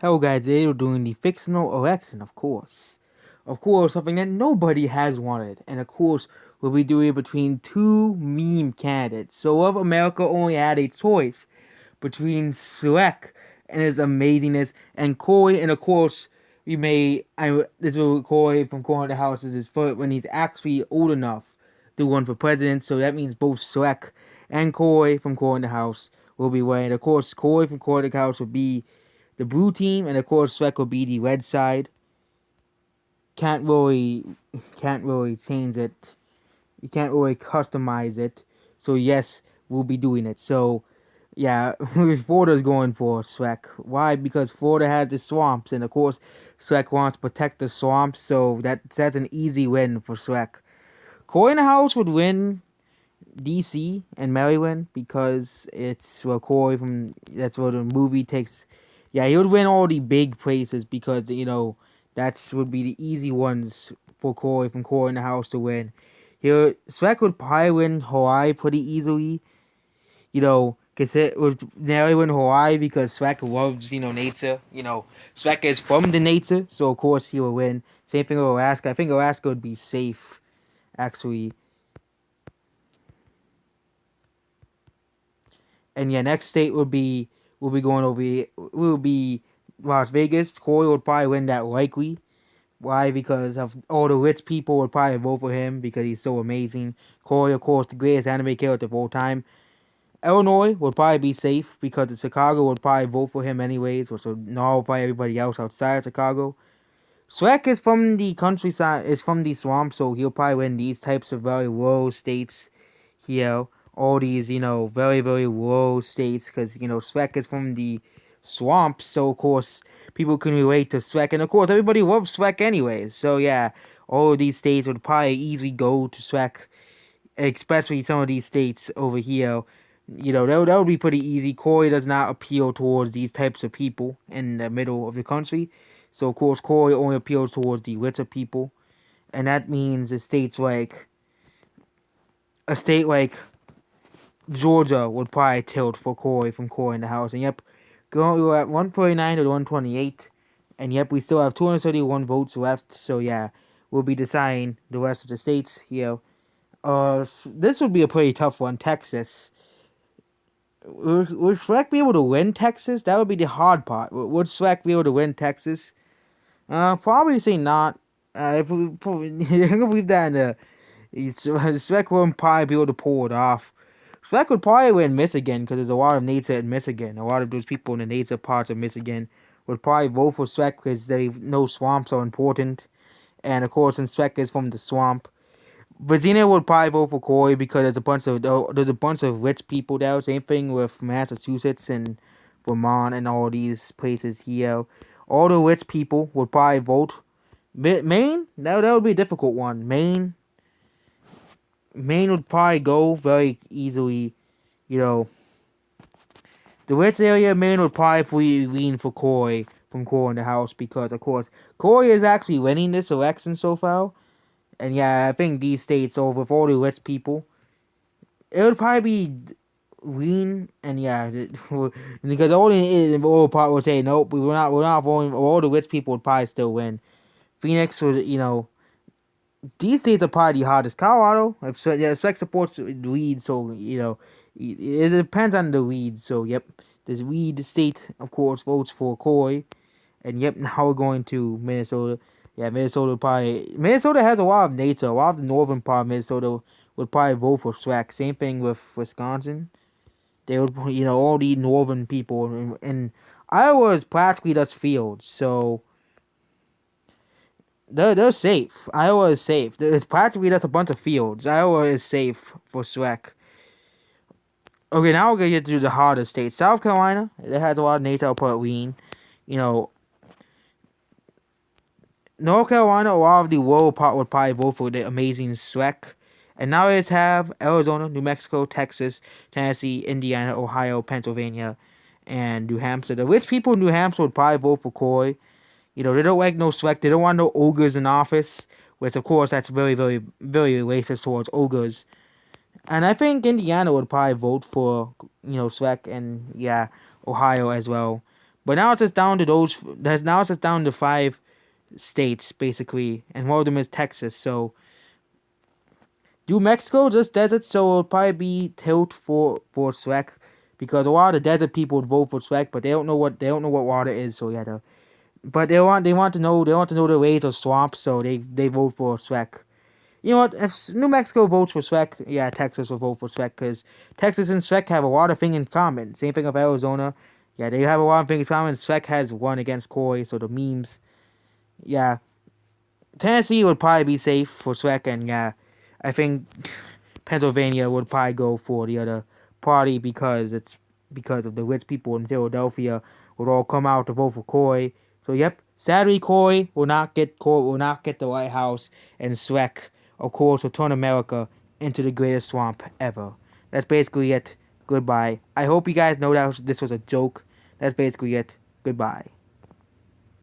Hello guys, today we're doing the fictional election, of course. Of course, something that nobody has wanted. And of course, we'll be doing it between two meme candidates. So if America only had a choice between Shrek and his amazingness and Cory, and of course, this will Cory from Corner the House is his first when he's actually old enough to run for president. So that means both Shrek and Cory from Corner the House will be winning. Of course, Cory from Corner the House will be the blue team, and of course Shrek will be the red side. Can't really, can't really change it. You can't really customize it. So yes, we'll be doing it. So yeah, Florida's going for Shrek. Why? Because Florida has the swamps, and of course Shrek wants to protect the swamps. So that's an easy win for Shrek. Cory in the House would win DC and Maryland because it's where Cory from. That's where the movie takes. Yeah, he would win all the big places because that's would be the easy ones for Cory from Cory in the House to win. Shrek would probably win Hawaii pretty easily. Cause it would nearly win Hawaii because Shrek loves nature. Shrek is from the nature, so of course he will win. Same thing with Alaska. I think Alaska would be safe actually. And yeah, next state will be going over will be Las Vegas. Cory would probably win that likely. Why? Because of all the rich people would probably vote for him because he's so amazing. Cory, of course, the greatest anime character of all time. Illinois would probably be safe because the Chicago would probably vote for him anyways, which would nullify everybody else outside of Chicago. Shrek is from the countryside, is from the swamp, so he'll probably win these types of very rural states here. All these, very, very rural states, because, Shrek is from the swamp, so of course, people can relate to Shrek, and of course, everybody loves Shrek anyways. So yeah, all of these states would probably easily go to Shrek, especially some of these states over here. That would be pretty easy. Cory does not appeal towards these types of people in the middle of the country. So of course Cory only appeals towards the richer people. And that means a state like Georgia would probably tilt for Cory from Cory in the House. And yep, we're at 149 to 128. And yep, we still have 231 votes left. So yeah, we'll be deciding the rest of the states here. This would be a pretty tough one. Texas. Would Shrek be able to win Texas? That would be the hard part. Would Shrek be able to win Texas? Probably say not. I probably I'm gonna believe that in the Shrek wouldn't probably be able to pull it off. Shrek would probably win Michigan because there's a lot of nature in Michigan. A lot of those people in the nature parts of Michigan would probably vote for Shrek because they know swamps are important. And of course, since Shrek is from the swamp, Virginia would probably vote for Cory because there's a bunch of rich people there. Same thing with Massachusetts and Vermont and all these places here. All the rich people would probably vote. Maine, that would be a difficult one. Maine would probably go very easily. You know, the rich area, Maine would probably lean for Cory from Cory in the House because, of course, Cory is actually winning this election so far. And yeah, I think these states over with all the rich people, it would probably be Green and yeah, because all the oil part would say nope, we're not voting. All the rich people would probably still win. Phoenix would, these states are probably the hardest. Colorado, Shrek supports the weed, so it depends on the weed. So yep, this weed state, of course, votes for Cory, and yep, now we're going to Minnesota. Yeah, Minnesota has a lot of nature. A lot of the northern part of Minnesota would probably vote for Shrek. Same thing with Wisconsin. They would, all the northern people, and Iowa is practically just fields, so they're safe. Iowa is safe. It's practically just a bunch of fields. Iowa is safe for Shrek. Okay, now we're gonna get to the harder states. South Carolina, it has a lot of nature. I'll put lean. You know, North Carolina, a lot of the rural part would probably vote for the amazing Shrek. And now let's have Arizona, New Mexico, Texas, Tennessee, Indiana, Ohio, Pennsylvania, and New Hampshire. The rich people in New Hampshire would probably vote for Cory. They don't like no Shrek. They don't want no ogres in office, which of course that's very, very, very racist towards ogres. And I think Indiana would probably vote for Shrek and yeah, Ohio as well. But now it's just down to those. Now it's just down to 5 states basically, and one of them is Texas. So New Mexico just desert, so it'll probably be tilt for Shrek, because a lot of the desert people would vote for Shrek, but they don't know what water is. So yeah, but they want to know the ways of swamps, so they vote for Shrek. You know what? If New Mexico votes for Shrek, yeah, Texas will vote for Shrek, because Texas and Shrek have a lot of things in common. Same thing with Arizona. Yeah, they have a lot of things in common. Shrek has one against Cory, so the memes. Yeah, Tennessee would probably be safe for Shrek, and yeah, I think Pennsylvania would probably go for the other party, because of the rich people in Philadelphia would all come out to vote for Cory. So yep, sadly Cory will not get the White House, and Shrek, of course, will turn America into the greatest swamp ever. That's basically it. Goodbye. I hope you guys know that this was a joke. That's basically it. Goodbye.